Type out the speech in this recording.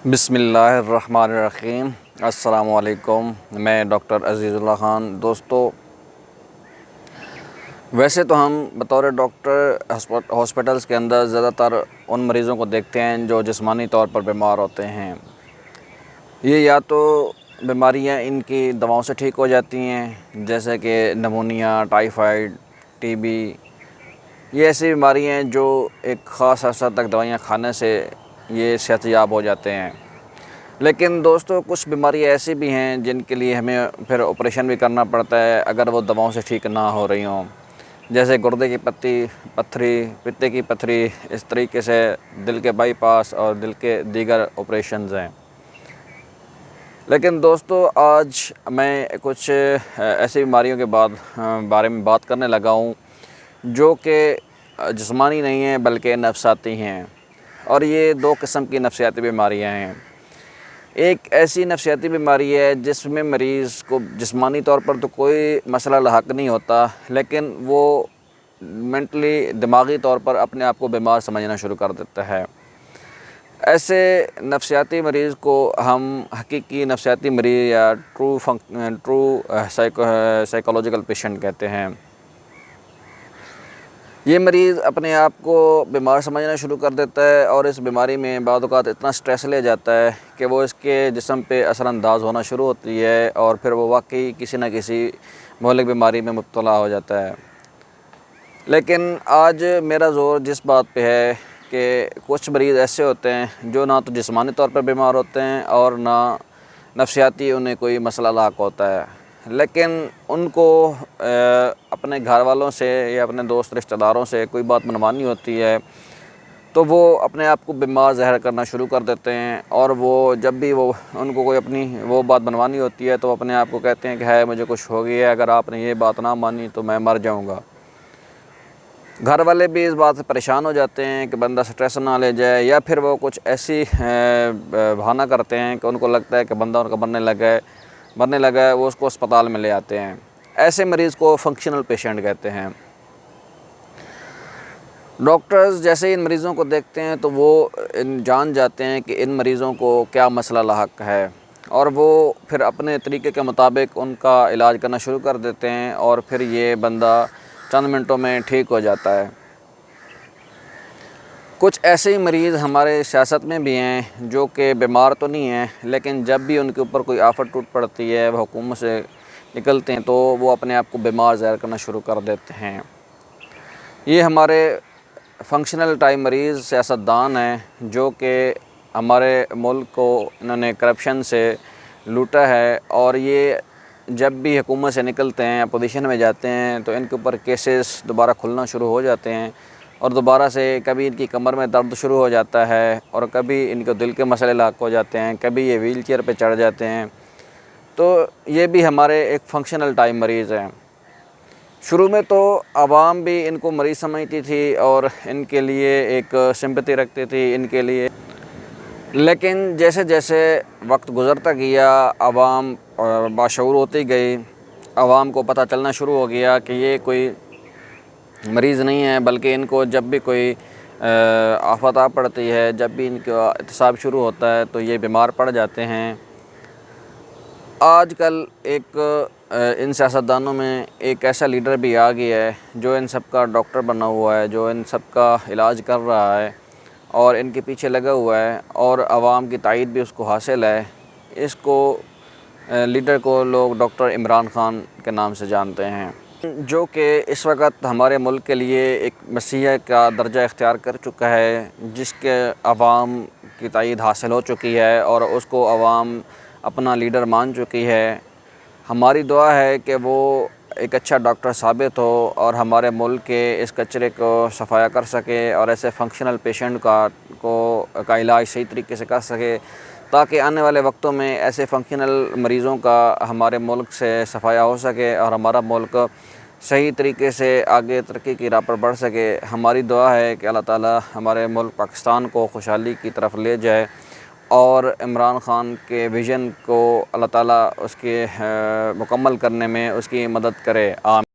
بسم اللہ الرحمن الرحیم۔ السلام علیکم، میں ڈاکٹر عزیز اللہ خان۔ دوستو، ویسے تو ہم بطور ڈاکٹر ہاسپٹلس کے اندر زیادہ تر ان مریضوں کو دیکھتے ہیں جو جسمانی طور پر بیمار ہوتے ہیں۔ یہ یا تو بیماریاں ان کی دواؤں سے ٹھیک ہو جاتی ہیں، جیسے کہ نمونیا، ٹائیفائڈ، ٹی بی۔ یہ ایسی بیماریاں ہیں جو ایک خاص عرصہ تک دوائیاں کھانے سے یہ صحت یاب ہو جاتے ہیں۔ لیکن دوستو، کچھ بیماریاں ایسی بھی ہیں جن کے لیے ہمیں پھر آپریشن بھی کرنا پڑتا ہے اگر وہ دواؤں سے ٹھیک نہ ہو رہی ہوں، جیسے گردے کی پتھری، پتے کی پتھری، اس طریقے سے دل کے بائی پاس اور دل کے دیگر آپریشنز ہیں۔ لیکن دوستو، آج میں کچھ ایسی بیماریوں کے بارے میں بات کرنے لگا ہوں جو کہ جسمانی نہیں ہیں بلکہ نفسیاتی ہیں، اور یہ دو قسم کی نفسیاتی بیماریاں ہیں۔ ایک ایسی نفسیاتی بیماری ہے جس میں مریض کو جسمانی طور پر تو کوئی مسئلہ لاحق نہیں ہوتا، لیکن وہ مینٹلی، دماغی طور پر اپنے آپ کو بیمار سمجھنا شروع کر دیتا ہے۔ ایسے نفسیاتی مریض کو ہم حقیقی نفسیاتی مریض یا ٹرو سائیکولوجیکل پیشنٹ کہتے ہیں۔ یہ مریض اپنے آپ کو بیمار سمجھنا شروع کر دیتا ہے اور اس بیماری میں بعض اوقات اتنا سٹریس لے جاتا ہے کہ وہ اس کے جسم پہ اثر انداز ہونا شروع ہوتی ہے اور پھر وہ واقعی کسی نہ کسی مہلک بیماری میں مبتلا ہو جاتا ہے۔ لیکن آج میرا زور جس بات پہ ہے کہ کچھ مریض ایسے ہوتے ہیں جو نہ تو جسمانی طور پر بیمار ہوتے ہیں اور نہ نفسیاتی انہیں کوئی مسئلہ لاحق ہوتا ہے، لیکن ان کو اپنے گھر والوں سے یا اپنے دوست رشتہ داروں سے کوئی بات منوانی ہوتی ہے تو وہ اپنے آپ کو بیمار ظاہر کرنا شروع کر دیتے ہیں، اور وہ جب بھی ان کو کوئی اپنی وہ بات منوانی ہوتی ہے تو وہ اپنے آپ کو کہتے ہیں کہ ہے مجھے کچھ ہو گیا ہے، اگر آپ نے یہ بات نہ مانی تو میں مر جاؤں گا۔ گھر والے بھی اس بات سے پریشان ہو جاتے ہیں کہ بندہ سٹریس نہ لے جائے، یا پھر وہ کچھ ایسی بہانہ کرتے ہیں کہ ان کو لگتا ہے کہ بندہ ان کا مرنے لگا ہے، وہ اس کو اسپتال میں لے آتے ہیں۔ ایسے مریض کو فنکشنل پیشنٹ کہتے ہیں۔ ڈاکٹرز جیسے ہی ان مریضوں کو دیکھتے ہیں تو وہ جان جاتے ہیں کہ ان مریضوں کو کیا مسئلہ لاحق ہے، اور وہ پھر اپنے طریقے کے مطابق ان کا علاج کرنا شروع کر دیتے ہیں، اور پھر یہ بندہ چند منٹوں میں ٹھیک ہو جاتا ہے۔ کچھ ایسے ہی مریض ہمارے سیاست میں بھی ہیں جو کہ بیمار تو نہیں ہیں، لیکن جب بھی ان کے اوپر کوئی آفت ٹوٹ پڑتی ہے، وہ حکومت سے نکلتے ہیں تو وہ اپنے آپ کو بیمار ظاہر کرنا شروع کر دیتے ہیں۔ یہ ہمارے فنکشنل ٹائپ مریض سیاستدان ہیں جو کہ ہمارے ملک کو انہوں نے کرپشن سے لوٹا ہے، اور یہ جب بھی حکومت سے نکلتے ہیں، اپوزیشن میں جاتے ہیں تو ان کے اوپر کیسز دوبارہ کھلنا شروع ہو جاتے ہیں، اور دوبارہ سے کبھی ان کی کمر میں درد شروع ہو جاتا ہے، اور کبھی ان کو دل کے مسئلے لاحق ہو جاتے ہیں، کبھی یہ ویل چیئر پہ چڑھ جاتے ہیں۔ تو یہ بھی ہمارے ایک فنکشنل ٹائپ مریض ہیں۔ شروع میں تو عوام بھی ان کو مریض سمجھتی تھی اور ان کے لیے ایک سمپتی رکھتی تھی ان کے لیے، لیکن جیسے جیسے وقت گزرتا گیا، عوام باشعور ہوتی گئی، عوام کو پتہ چلنا شروع ہو گیا کہ یہ کوئی مریض نہیں ہے، بلکہ ان کو جب بھی کوئی آفت آ پڑتی ہے، جب بھی ان کا اعتصاب شروع ہوتا ہے تو یہ بیمار پڑ جاتے ہیں۔ آج کل ان سیاستدانوں میں ایک ایسا لیڈر بھی آ گیا ہے جو ان سب کا ڈاکٹر بنا ہوا ہے، جو ان سب کا علاج کر رہا ہے اور ان کے پیچھے لگا ہوا ہے، اور عوام کی تائید بھی اس کو حاصل ہے۔ اس لیڈر کو لوگ ڈاکٹر عمران خان کے نام سے جانتے ہیں، جو کہ اس وقت ہمارے ملک کے لیے ایک مسیح کا درجہ اختیار کر چکا ہے، جس کے عوام کی تائید حاصل ہو چکی ہے اور اس کو عوام اپنا لیڈر مان چکی ہے۔ ہماری دعا ہے کہ وہ ایک اچھا ڈاکٹر ثابت ہو اور ہمارے ملک کے اس کچرے کو صفایا کر سکے، اور ایسے فنکشنل پیشنٹ کا علاج صحیح طریقے سے کر سکے، تاکہ آنے والے وقتوں میں ایسے فنکشنل مریضوں کا ہمارے ملک سے صفایا ہو سکے اور ہمارا ملک صحیح طریقے سے آگے ترقی کی راہ پر بڑھ سکے۔ ہماری دعا ہے کہ اللہ تعالی ہمارے ملک پاکستان کو خوشحالی کی طرف لے جائے، اور عمران خان کے ویژن کو اللہ تعالی اس کے مکمل کرنے میں اس کی مدد کرے۔ آمین۔